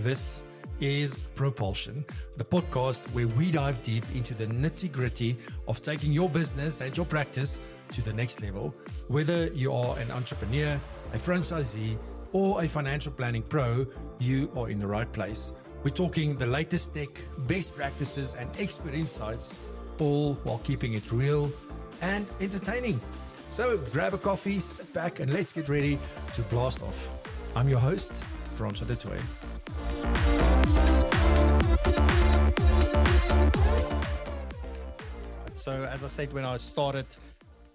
This is Propulsion, the podcast where we dive deep into the nitty-gritty of taking your business and your practice to the next level. Whether you are an entrepreneur, a franchisee, or a financial planning pro, you are in the right place. We're talking the latest tech, best practices, and expert insights, all while keeping it real and entertaining. So grab a coffee, sit back, and let's get ready to blast off. I'm your host, Francois du Toit. So as I said when I started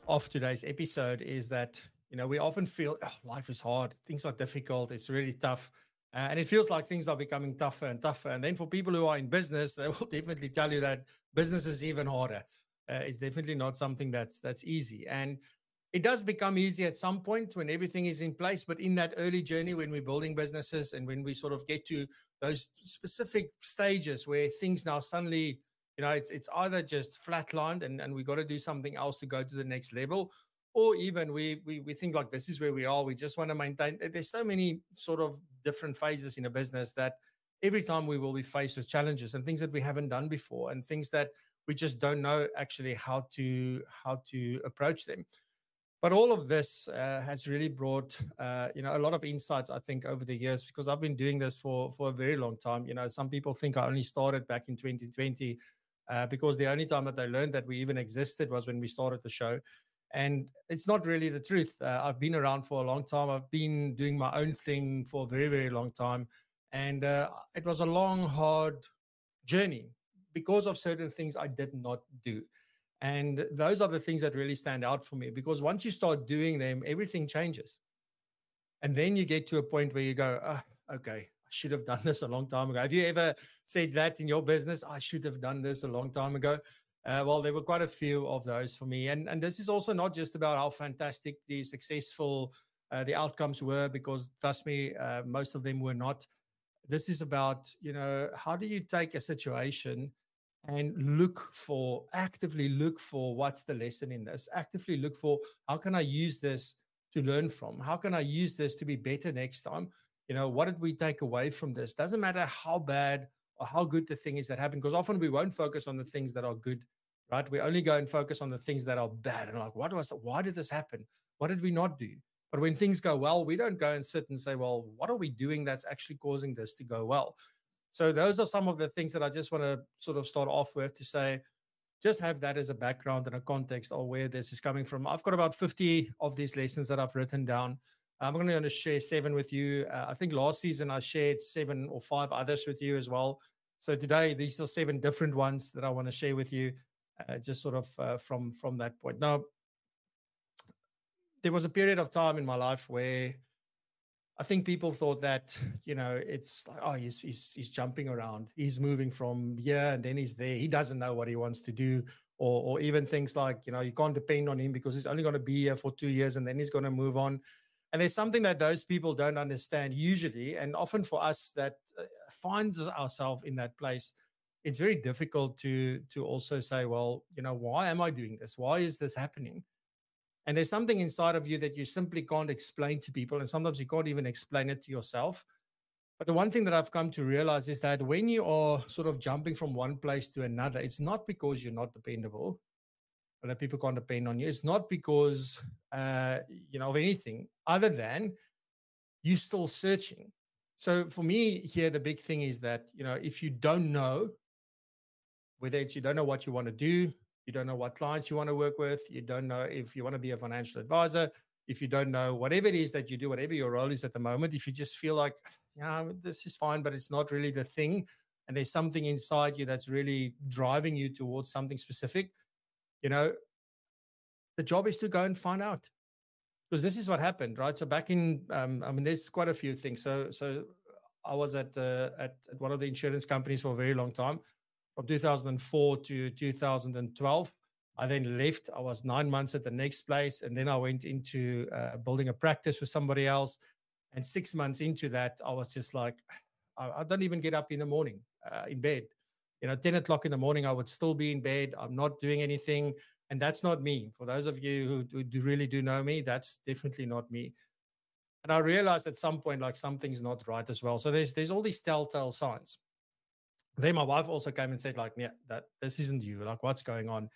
off today's episode is that, we often feel life is hard, things are difficult, it's really tough. And it feels like things are becoming tougher and tougher. And then for people who are in business, they will definitely tell you that business is even harder. It's definitely not something that's easy. And it does become easy at some point when everything is in place. But in that early journey, when we're building businesses and when we sort of get to those specific stages where things now suddenly, it's either just flatlined and we got to do something else to go to the next level, or even we think like this is where we are. We just want to maintain. There's so many sort of different phases in a business that every time we will be faced with challenges and things that we haven't done before and things that we just don't know actually how to approach them. But all of this has really brought, a lot of insights, I think, over the years, because I've been doing this for a very long time. Some people think I only started back in 2020 because the only time that they learned that we even existed was when we started the show. And it's not really the truth. I've been around for a long time. I've been doing my own thing for a very, very long time. And it was a long, hard journey because of certain things I did not do. And those are the things that really stand out for me, because once you start doing them, everything changes. And then you get to a point where you go, okay, I should have done this a long time ago. Have you ever said that in your business? I should have done this a long time ago. Well, there were quite a few of those for me. And this is also not just about how fantastic the successful the outcomes were, because trust me, most of them were not. This is about, how do you take a situation and actively look for what's the lesson in this, actively look for how can I use this to learn from? How can I use this to be better next time? What did we take away from this? Doesn't matter how bad or how good the thing is that happened, because often we won't focus on the things that are good, right? We only go and focus on the things that are bad. And like, why did this happen? What did we not do? But when things go well, we don't go and sit and say, well, what are we doing that's actually causing this to go well? So those are some of the things that I just want to sort of start off with to say, just have that as a background and a context of where this is coming from. I've got about 50 of these lessons that I've written down. I'm going to share 7 with you. I think last season I shared 7 or 5 others with you as well. So today, these are 7 different ones that I want to share with you, just sort of from that point. Now, there was a period of time in my life where I think people thought that, it's like, oh, he's jumping around. He's moving from here and then he's there. He doesn't know what he wants to do. Or even things like, you can't depend on him because he's only going to be here for 2 years and then he's going to move on. And there's something that those people don't understand usually. And often for us that finds ourselves in that place, it's very difficult to also say, well, why am I doing this? Why is this happening? And there's something inside of you that you simply can't explain to people. And sometimes you can't even explain it to yourself. But the one thing that I've come to realize is that when you are sort of jumping from one place to another, it's not because you're not dependable or that people can't depend on you. It's not because, of anything other than you're still searching. So for me here, the big thing is that, if you don't know, whether it's you don't know what you want to do, you don't know what clients you want to work with, you don't know if you want to be a financial advisor, if you don't know whatever it is that you do, whatever your role is at the moment, if you just feel like, this is fine, but it's not really the thing, and there's something inside you that's really driving you towards something specific, the job is to go and find out. Because this is what happened, right? So back in, there's quite a few things. So I was at one of the insurance companies for a very long time. From 2004 to 2012, I then left. I was 9 months at the next place. And then I went into building a practice with somebody else. And 6 months into that, I was just like, I don't even get up in the morning in bed. 10 o'clock in the morning, I would still be in bed. I'm not doing anything. And that's not me. For those of you who really do know me, that's definitely not me. And I realized at some point, like something's not right as well. So there's all these telltale signs. Then my wife also came and said, like, yeah, that this isn't you. Like, what's going on?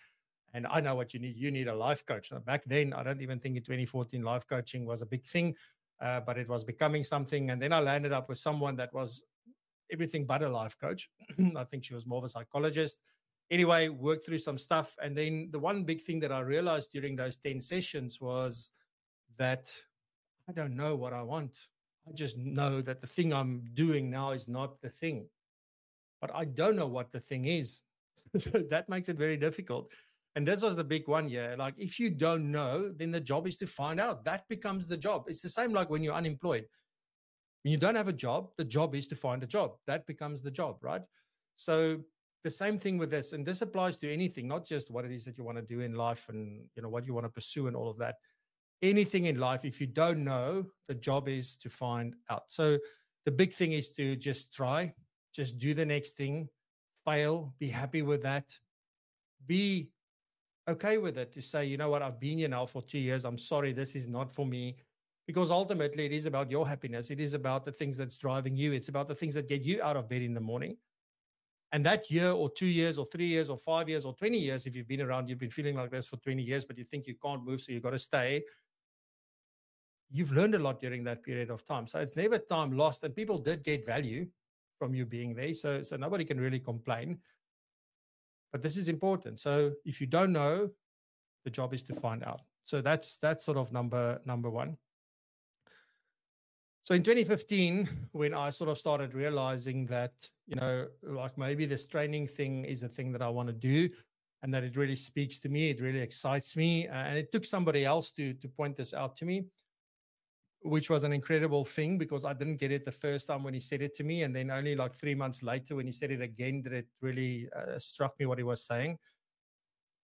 And I know what you need. You need a life coach. Now, back then, I don't even think in 2014 life coaching was a big thing, but it was becoming something. And then I landed up with someone that was everything but a life coach. I think she was more of a psychologist. Anyway, worked through some stuff. And then the one big thing that I realized during those 10 sessions was that I don't know what I want. I just know that the thing I'm doing now is not the thing, but I don't know what the thing is. So that makes it very difficult. And this was the big one. Yeah. Like if you don't know, then the job is to find out. That becomes the job. It's the same like when you're unemployed. When you don't have a job, the job is to find a job. That becomes the job, right? So the same thing with this, and this applies to anything, not just what it is that you want to do in life and what you want to pursue and all of that. Anything in life, if you don't know, the job is to find out. So the big thing is to just try, just do the next thing, fail, be happy with that, be okay with it, to say, you know what, I've been here now for 2 years. I'm sorry, this is not for me. Because ultimately it is about your happiness. It is about the things that's driving you. It's about the things that get you out of bed in the morning. And that year or 2 years or 3 years or 5 years or 20 years, if you've been around, you've been feeling like this for 20 years, but you think you can't move, so you've got to stay. You've learned a lot during that period of time. So it's never time lost. And people did get value from you being there. So nobody can really complain. But this is important. So if you don't know, the job is to find out. So that's sort of number one. So in 2015, when I sort of started realizing that, like maybe this training thing is a thing that I want to do and that it really speaks to me, it really excites me. And it took somebody else to point this out to me, which was an incredible thing because I didn't get it the first time when he said it to me. And then only like 3 months later, when he said it again, that it really struck me what he was saying.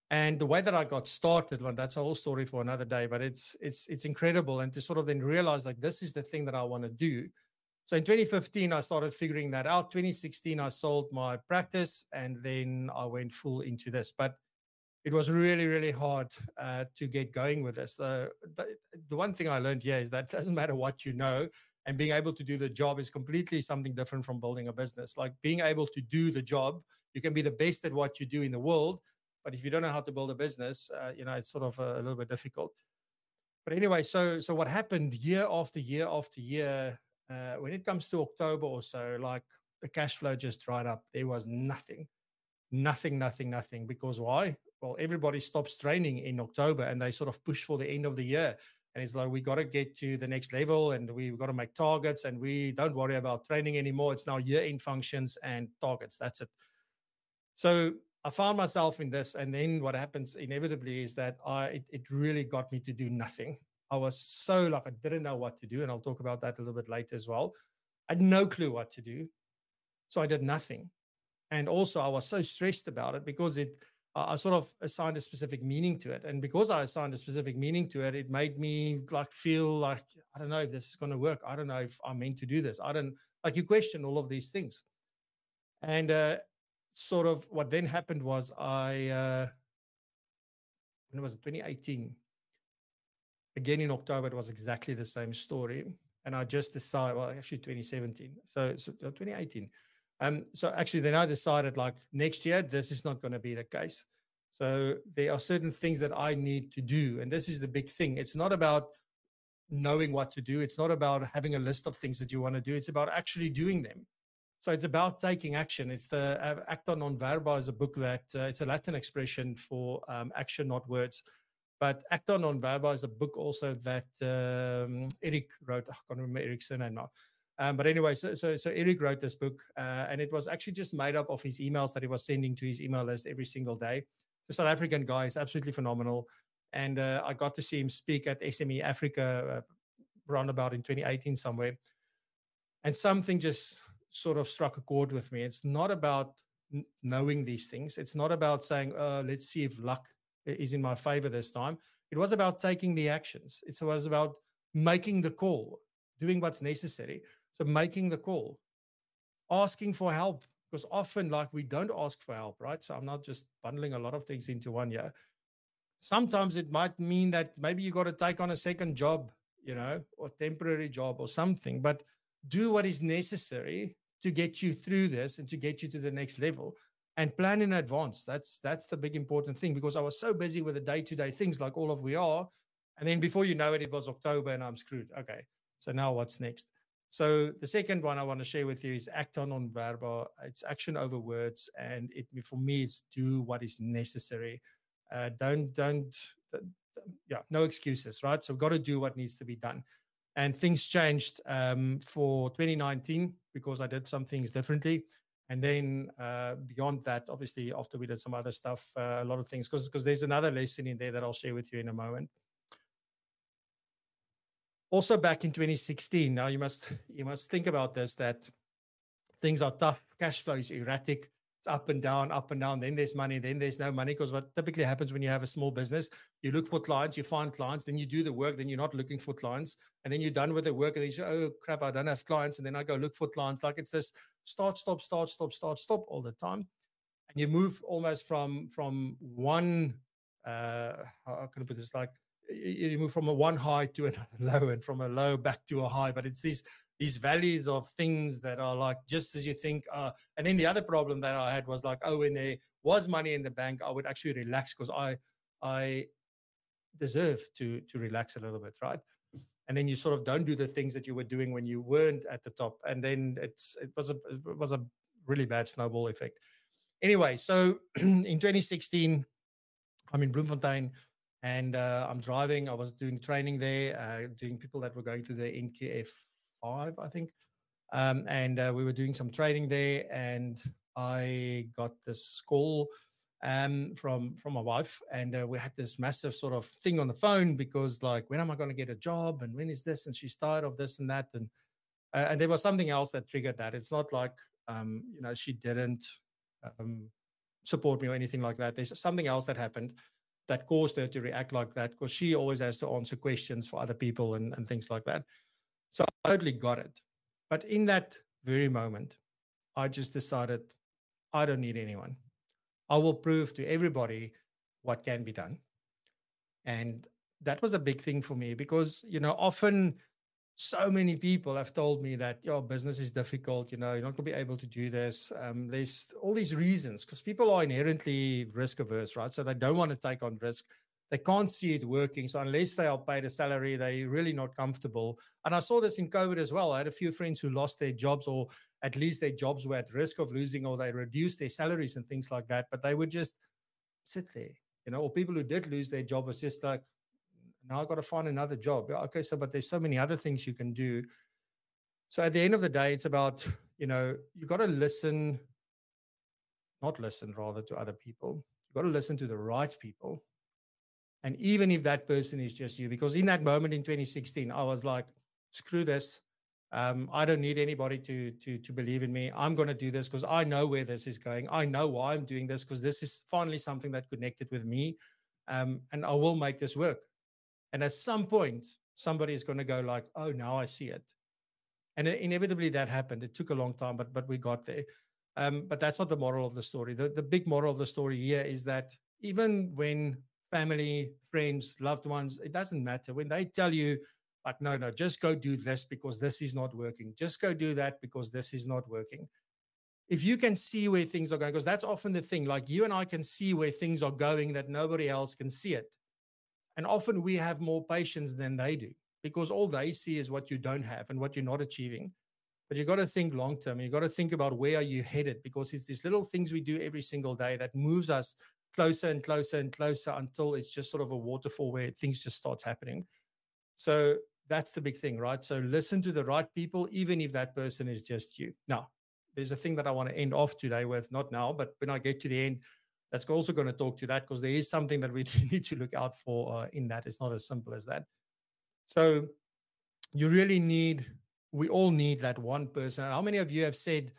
And the way that I got started, well, that's a whole story for another day, but it's incredible. And to sort of then realize like, this is the thing that I want to do. So in 2015, I started figuring that out. 2016, I sold my practice and then I went full into this, but it was really, really hard to get going with this. The one thing I learned here is that it doesn't matter what you know, and being able to do the job is completely something different from building a business. Like being able to do the job, you can be the best at what you do in the world, but if you don't know how to build a business, it's sort of a little bit difficult. But anyway, so what happened year after year after year, when it comes to October or so, like the cash flow just dried up. There was nothing. Because why? Well, everybody stops training in October and they sort of push for the end of the year. And it's like, we got to get to the next level and we've got to make targets and we don't worry about training anymore. It's now year-end functions and targets. That's it. So I found myself in this. And then what happens inevitably is that it really got me to do nothing. I was so like, I didn't know what to do. And I'll talk about that a little bit later as well. I had no clue what to do. So I did nothing. And also I was so stressed about it because I sort of assigned a specific meaning to it. And because I assigned a specific meaning to it, it made me like feel like, I don't know if this is going to work. I don't know if I'm meant to do this. You question all of these things. And sort of what then happened was when it was 2018, again in October, it was exactly the same story. And I just decided, well, actually 2017. So 2018. So actually then I decided like next year, this is not going to be the case. So there are certain things that I need to do. And this is the big thing. It's not about knowing what to do. It's not about having a list of things that you want to do. It's about actually doing them. So it's about taking action. It's the Acta Non Verba is a book that it's a Latin expression for action, not words. But Acta Non Verba is a book also that Eric wrote. I can't remember Eric's surname now. But anyway, so Eric wrote this book, and it was actually just made up of his emails that he was sending to his email list every single day. It's a South African guy. He's absolutely phenomenal. And I got to see him speak at SME Africa roundabout in 2018 somewhere. And something just sort of struck a chord with me. It's not about knowing these things. It's not about saying, let's see if luck is in my favor this time. It was about taking the actions. It was about making the call, doing what's necessary. So making the call, asking for help, because often like we don't ask for help, right? So I'm not just bundling a lot of things into one year. Sometimes it might mean that maybe you got to take on a second job, or temporary job or something, but do what is necessary to get you through this and to get you to the next level, and plan in advance. That's the big important thing, because I was so busy with the day-to-day things like all of we are. And then before you know it, it was October and I'm screwed. Okay. So now what's next? So the second one I want to share with you is acta non verba. It's action over words. And for me, it's do what is necessary. No excuses, right? So we've got to do what needs to be done. And things changed for 2019 because I did some things differently. And then beyond that, obviously, after we did some other stuff, a lot of things, because there's another lesson in there that I'll share with you in a moment. Also back in 2016, now you must think about this, that things are tough, cash flow is erratic, it's up and down, then there's money, then there's no money, because what typically happens when you have a small business, you look for clients, you find clients, then you do the work, then you're not looking for clients, and then you're done with the work, and then you say, oh crap, I don't have clients, and then I go look for clients. Like it's this start, stop all the time. And you move almost from one, how can I put this, like, you move from a one high to another low, and from a low back to a high. But it's these valleys of things that are like just as you think. And then the other problem that I had was like, when there was money in the bank, I would actually relax, because I deserve to relax a little bit, right? And then you sort of don't do the things that you were doing when you weren't at the top, and then it was a really bad snowball effect. Anyway, so in 2016, I'm in Bloemfontein. And I'm driving. I was doing training there, doing people that were going through the NQF 5, I think. And we were doing some training there. And I got this call from my wife. And we had this massive sort of thing on the phone, because like, when am I going to get a job? And when is this? And she's tired of this and that. And there was something else that triggered that. It's not like, she didn't support me or anything like that. There's something else that happened that caused her to react like that, because she always has to answer questions for other people and things like that. So I totally got it. But in that very moment, I just decided, I don't need anyone. I will prove to everybody what can be done. And that was a big thing for me, because, often so many people have told me that your business is difficult, you're not going to be able to do this. There's all these reasons, because people are inherently risk averse, right? So they don't want to take on risk. They can't see it working. So unless they are paid a salary, they're really not comfortable. And I saw this in COVID as well. I had a few friends who lost their jobs, or at least their jobs were at risk of losing, or they reduced their salaries and things like that. But they would just sit there, or people who did lose their job was just like, now I've got to find another job. Yeah, okay, but there's so many other things you can do. So at the end of the day, it's about, you got to not listen rather to other people. You got to listen to the right people. And even if that person is just you, because in that moment in 2016, I was like, screw this. I don't need anybody to believe in me. I'm going to do this because I know where this is going. I know why I'm doing this, because this is finally something that connected with me. And I will make this work. And at some point, somebody is going to go like, oh, now I see it. And inevitably that happened. It took a long time, but we got there. But that's not the moral of the story. The big moral of the story here is that even when family, friends, loved ones, it doesn't matter. When they tell you, like, no, just go do this because this is not working. Just go do that because this is not working. If you can see where things are going, because that's often the thing, like you and I can see where things are going that nobody else can see it. And often we have more patience than they do, because all they see is what you don't have and what you're not achieving. But you've got to think long term. You've got to think about where are you headed, because it's these little things we do every single day that moves us closer and closer and closer until it's just sort of a waterfall where things just starts happening. So that's the big thing, right? So listen to the right people, even if that person is just you. Now, there's a thing that I want to end off today with, not now, but when I get to the end, that's also going to talk to that, because there is something that we need to look out for in that. It's not as simple as that. So you really we all need that one person. How many of you have said,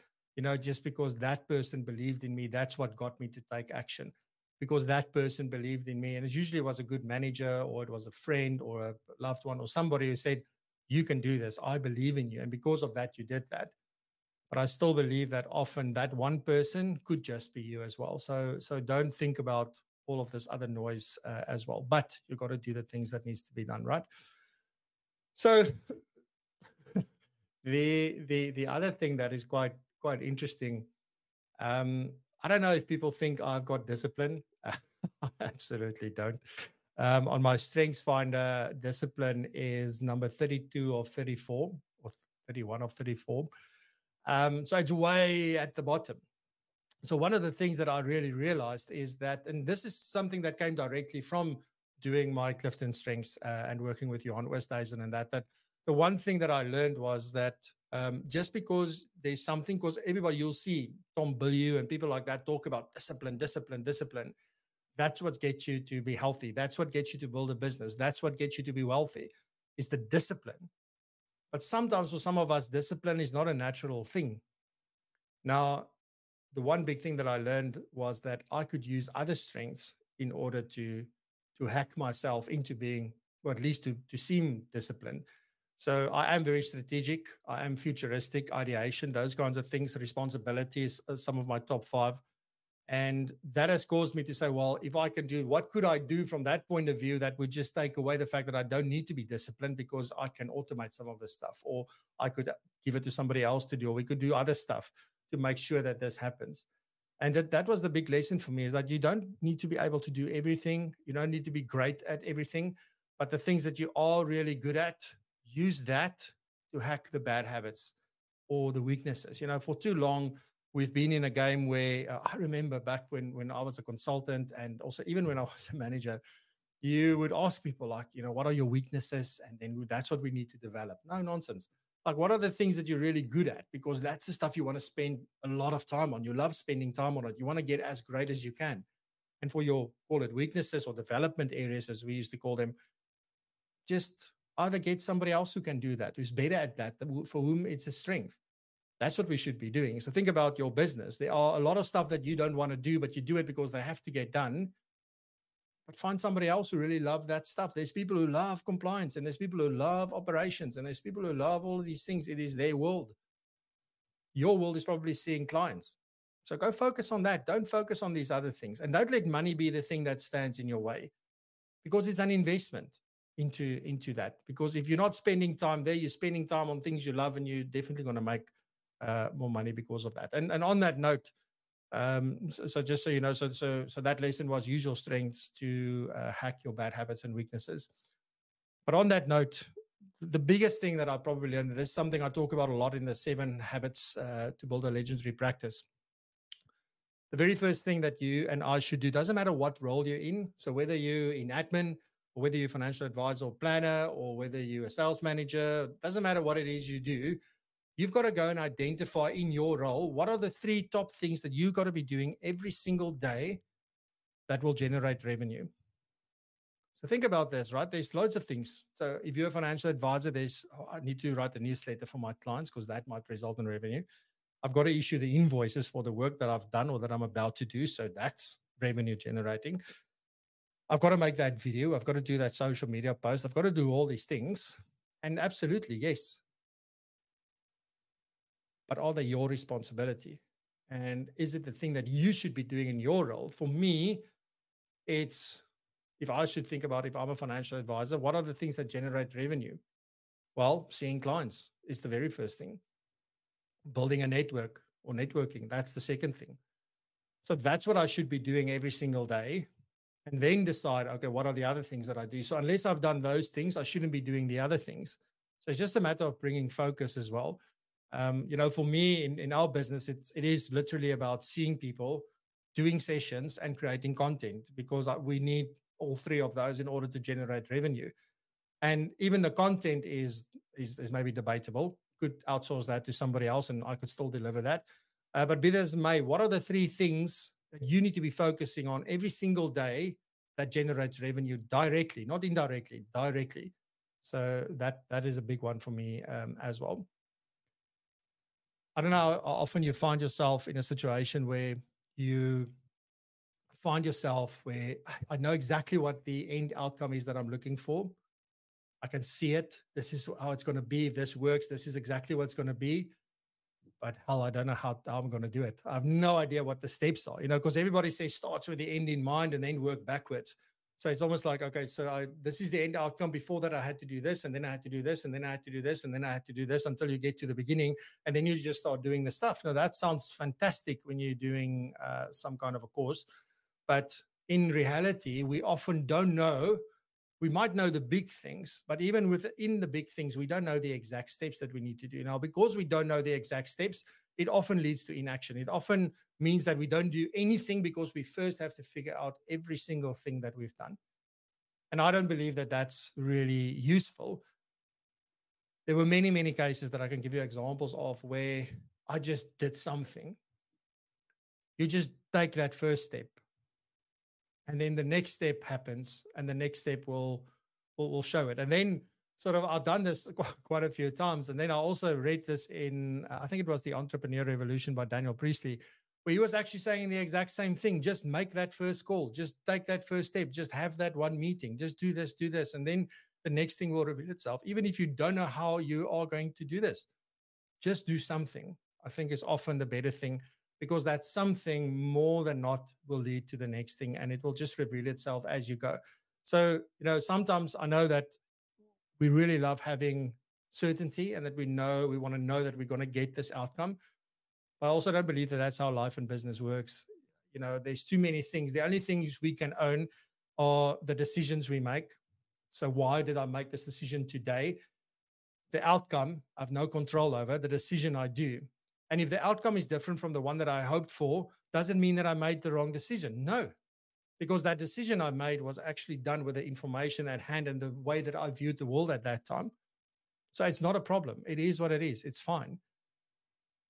just because that person believed in me, that's what got me to take action, because that person believed in me. And it usually was a good manager, or it was a friend or a loved one or somebody who said, you can do this. I believe in you. And because of that, you did that. But I still believe that often that one person could just be you as well. So don't think about all of this other noise as well. But you've got to do the things that needs to be done, right? So the other thing that is quite interesting. I don't know if people think I've got discipline. I absolutely don't. On my Strengths Finder, discipline is number 32 of 34 or 31 of 34. So it's way at the bottom. So one of the things that I really realized is that, and this is something that came directly from doing my Clifton Strengths and working with Johan Oosthuizen and that the one thing that I learned was that just because there's something, because everybody, you'll see Tom Bilyeu and people like that talk about discipline, discipline, discipline. That's what gets you to be healthy. That's what gets you to build a business. That's what gets you to be wealthy, is the discipline. But sometimes for some of us, discipline is not a natural thing. Now, the one big thing that I learned was that I could use other strengths in order to hack myself into being, or at least to seem disciplined. So I am very strategic. I am futuristic, ideation, those kinds of things. Responsibilities are some of my top 5. And that has caused me to say, well, if I can do, what could I do from that point of view that would just take away the fact that I don't need to be disciplined because I can automate some of this stuff, or I could give it to somebody else to do, or we could do other stuff to make sure that this happens. And that was the big lesson for me, is that you don't need to be able to do everything. You don't need to be great at everything, but the things that you are really good at, use that to hack the bad habits or the weaknesses. For too long, we've been in a game where I remember back when I was a consultant, and also even when I was a manager, you would ask people like, what are your weaknesses? And then that's what we need to develop. No nonsense. Like, what are the things that you're really good at? Because that's the stuff you want to spend a lot of time on. You love spending time on it. You want to get as great as you can. And for your, call it weaknesses or development areas, as we used to call them, just either get somebody else who can do that, who's better at that, for whom it's a strength. That's what we should be doing. So think about your business. There are a lot of stuff that you don't want to do, but you do it because they have to get done. But find somebody else who really love that stuff. There's people who love compliance, and there's people who love operations, and there's people who love all of these things. It is their world. Your world is probably seeing clients. So go focus on that. Don't focus on these other things. And don't let money be the thing that stands in your way, because it's an investment into that. Because if you're not spending time there, you're spending time on things you love, and you're definitely going to make more money because of that. And on that note, so just so you know, so that lesson was use your strengths to hack your bad habits and weaknesses. But on that note, the biggest thing that I probably learned, this is something I talk about a lot in the 7 habits to build a legendary practice. The very first thing that you and I should do, doesn't matter what role you're in. So whether you're in admin, or whether you're a financial advisor or planner, or whether you're a sales manager, doesn't matter what it is you do. You've got to go and identify in your role, what are the 3 top things that you've got to be doing every single day that will generate revenue. So think about this, right? There's loads of things. So if you're a financial advisor, I need to write a newsletter for my clients because that might result in revenue. I've got to issue the invoices for the work that I've done or that I'm about to do. So that's revenue generating. I've got to make that video. I've got to do that social media post. I've got to do all these things. And absolutely, yes. But are they your responsibility? And is it the thing that you should be doing in your role? For me, it's, if I should think about, if I'm a financial advisor, what are the things that generate revenue? Well, seeing clients is the very first thing. Building a network or networking, that's the second thing. So that's what I should be doing every single day. And then decide, okay, what are the other things that I do? So unless I've done those things, I shouldn't be doing the other things. So it's just a matter of bringing focus as well. For me in our business, it is literally about seeing people, doing sessions, and creating content, because we need all 3 of those in order to generate revenue. And even the content is maybe debatable. Could outsource that to somebody else and I could still deliver that. But be that as may, what are the 3 things that you need to be focusing on every single day that generates revenue directly, not indirectly, directly? So that is a big one for me as well. I don't know how often you find yourself in a situation where you find yourself where I know exactly what the end outcome is that I'm looking for. I can see it. This is how it's going to be. If this works, this is exactly what it's going to be. But hell, I don't know how I'm going to do it. I have no idea what the steps are, because everybody says starts with the end in mind and then work backwards. So it's almost like, okay, so this is the end outcome. Before that, I had to do this, and then I had to do this, and then I had to do this, and then I had to do this until you get to the beginning, and then you just start doing the stuff. Now, that sounds fantastic when you're doing some kind of a course, but in reality, we often don't know. We might know the big things, but even within the big things, we don't know the exact steps that we need to do. Now, because we don't know the exact steps, it often leads to inaction. It often means that we don't do anything because we first have to figure out every single thing that we've done. And I don't believe that that's really useful. There were many, many cases that I can give you examples of where I just did something. You just take that first step, and then the next step happens, and the next step will show it. And then sort of I've done this quite a few times. And then I also read this in, I think it was The Entrepreneur Revolution by Daniel Priestley, where he was actually saying the exact same thing. Just make that first call. Just take that first step. Just have that one meeting. Just do this. And then the next thing will reveal itself. Even if you don't know how you are going to do this, just do something. I think is often the better thing, because that something more than not will lead to the next thing, and it will just reveal itself as you go. So, sometimes I know that we really love having certainty, and that we want to know that we're going to get this outcome. I also don't believe that that's how life and business works. There's too many things. The only things we can own are the decisions we make. So why did I make this decision today? The outcome I have no control over. The decision I do. And if the outcome is different from the one that I hoped for, doesn't mean that I made the wrong decision. No, because that decision I made was actually done with the information at hand and the way that I viewed the world at that time. So it's not a problem. It is what it is. It's fine.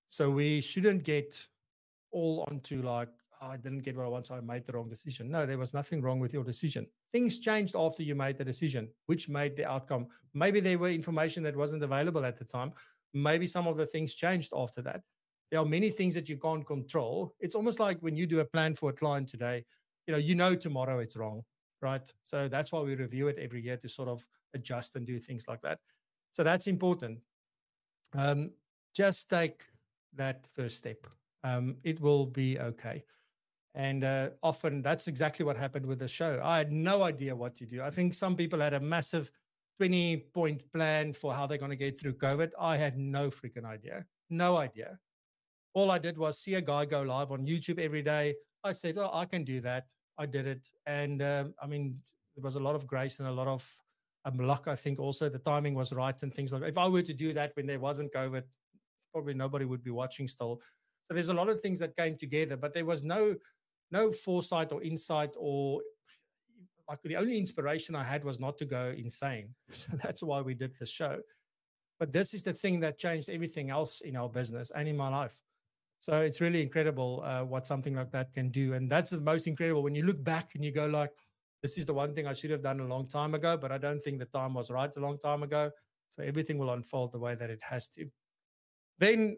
So we shouldn't get all onto like, I didn't get what I want, so I made the wrong decision. No, there was nothing wrong with your decision. Things changed after you made the decision, which made the outcome. Maybe there were information that wasn't available at the time. Maybe some of the things changed after that. There are many things that you can't control. It's almost like when you do a plan for a client today, tomorrow it's wrong, right? So that's why we review it every year to sort of adjust and do things like that. So that's important. Just take that first step. It will be okay. And often that's exactly what happened with the show. I had no idea what to do. I think some people had a massive 20-point plan for how they're going to get through COVID. I had no freaking idea. No idea. All I did was see a guy go live on YouTube every day. I said, oh, I can do that. I did it. And there was a lot of grace and a lot of luck. I think also the timing was right and things like that. If I were to do that when there wasn't COVID, probably nobody would be watching still. So there's a lot of things that came together, but there was no foresight or insight, or like the only inspiration I had was not to go insane. So that's why we did this show. But this is the thing that changed everything else in our business and in my life. So it's really incredible what something like that can do. And that's the most incredible when you look back and you go like, this is the one thing I should have done a long time ago, but I don't think the time was right a long time ago. So everything will unfold the way that it has to. Then,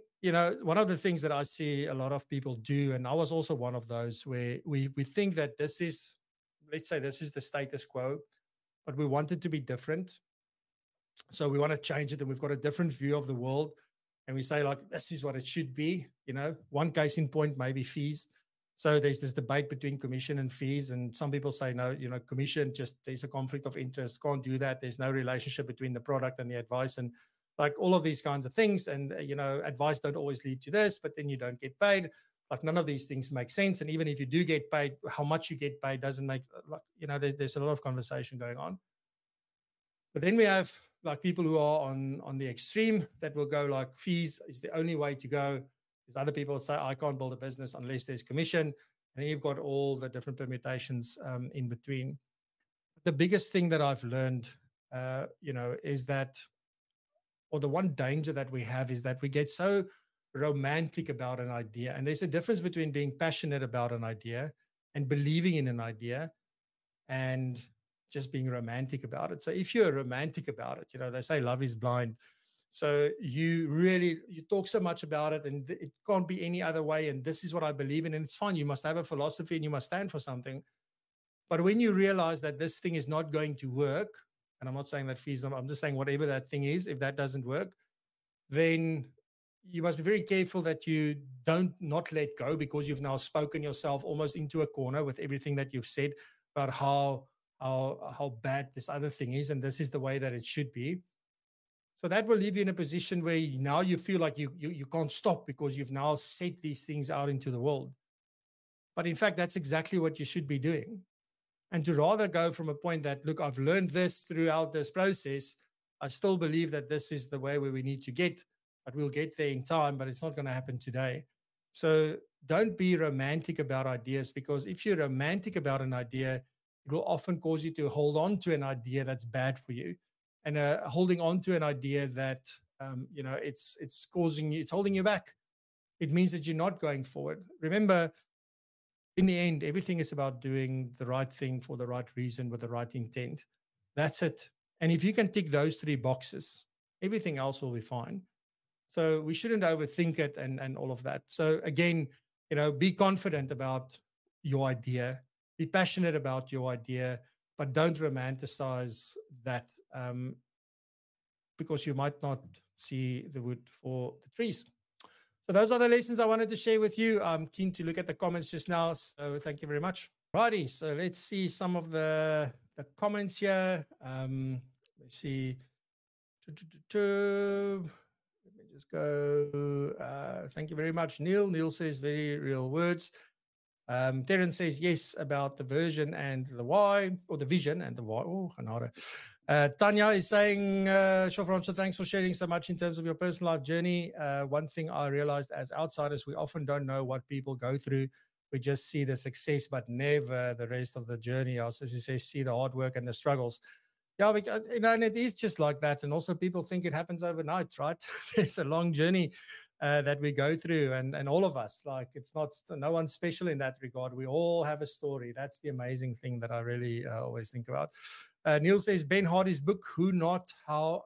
one of the things that I see a lot of people do, and I was also one of those, where we think that this is the status quo, but we want it to be different. So we want to change it, and we've got a different view of the world. And we say, like, this is what it should be. One case in point, maybe fees. So there's this debate between commission and fees. And some people say, no, commission, just there's a conflict of interest. Can't do that. There's no relationship between the product and the advice, and like all of these kinds of things. And, advice don't always lead to this, but then you don't get paid. Like none of these things make sense. And even if you do get paid, how much you get paid doesn't make, there's a lot of conversation going on. But then we have like people who are on the extreme that will go like fees is the only way to go. There's other people that say, I can't build a business unless there's commission. And then you've got all the different permutations in between. The biggest thing that I've learned, is that, or the one danger that we have is that we get so romantic about an idea. And there's a difference between being passionate about an idea and believing in an idea and just being romantic about it. So if you're romantic about it, they say love is blind. So you talk so much about it and it can't be any other way. And this is what I believe in. And it's fine. You must have a philosophy and you must stand for something. But when you realize that this thing is not going to work, and I'm not saying that fees, I'm just saying whatever that thing is, if that doesn't work, then you must be very careful that you don't not let go, because you've now spoken yourself almost into a corner with everything that you've said about how how bad this other thing is, and this is the way that it should be. So that will leave you in a position where now you feel like you can't stop because you've now set these things out into the world. But in fact, that's exactly what you should be doing. And to rather go from a point that, look, I've learned this throughout this process, I still believe that this is the way where we need to get, but we'll get there in time, but it's not going to happen today. So don't be romantic about ideas, because if you're romantic about an idea, it will often cause you to hold on to an idea that's bad for you. And holding on to an idea that, it's causing you, it's holding you back. It means that you're not going forward. Remember, in the end, everything is about doing the right thing for the right reason with the right intent. That's it. And if you can tick those 3 boxes, everything else will be fine. So we shouldn't overthink it and all of that. So again, be confident about your idea, be passionate about your idea, but don't romanticize that because you might not see the wood for the trees. So those are the lessons I wanted to share with you. I'm keen to look at the comments just now, so thank you very much. Righty, so let's see some of the comments here. Let's see. Let me just go. Thank you very much, Neil. Neil says very real words. Terence says yes about the version and the why, or the vision and the why. Oh, Hanara. Tanya is saying, Shofran, thanks for sharing so much in terms of your personal life journey. One thing I realized as outsiders, we often don't know what people go through. We just see the success, but never the rest of the journey. Also, as you say, see the hard work and the struggles. Yeah, because, and it is just like that. And also people think it happens overnight, right? It's a long journey that we go through, and all of us, like, it's not, no one's special in that regard. We all have a story. That's the amazing thing that I really always think about. Neil says Ben Hardy's book, Who Not How,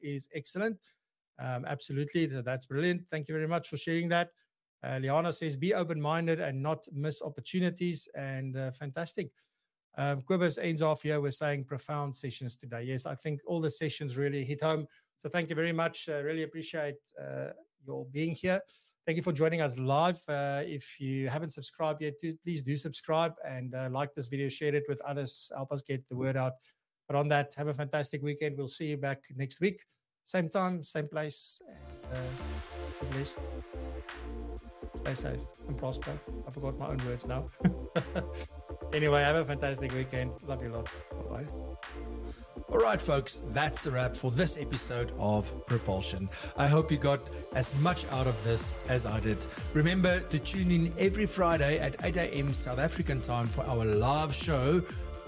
is excellent. Absolutely, that's brilliant. Thank you very much for sharing that. Liana says be open-minded and not miss opportunities, and fantastic. Quibus ends off here with saying profound sessions today. Yes, I think all the sessions really hit home. So thank you very much. Really appreciate your being here. Thank you for joining us live. If you haven't subscribed yet, please do subscribe and like this video, share it with others, help us get the word out. But on that, have a fantastic weekend. We'll see you back next week. Same time, same place. And, be blessed. Stay safe and prosper. I forgot my own words now. Anyway, have a fantastic weekend. Love you lots. Bye-bye. All right, folks, that's a wrap for this episode of Propulsion. I hope you got as much out of this as I did. Remember to tune in every Friday at 8 a.m. South African time for our live show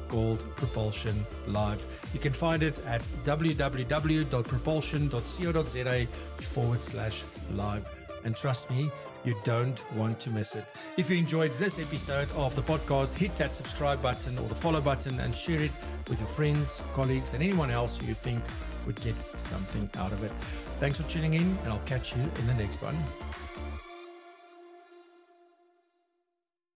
called Propulsion Live. You can find it at www.propulsion.co.za/live. And trust me, you don't want to miss it. If you enjoyed this episode of the podcast, hit that subscribe button or the follow button and share it with your friends, colleagues, and anyone else who you think would get something out of it. Thanks for tuning in, and I'll catch you in the next one.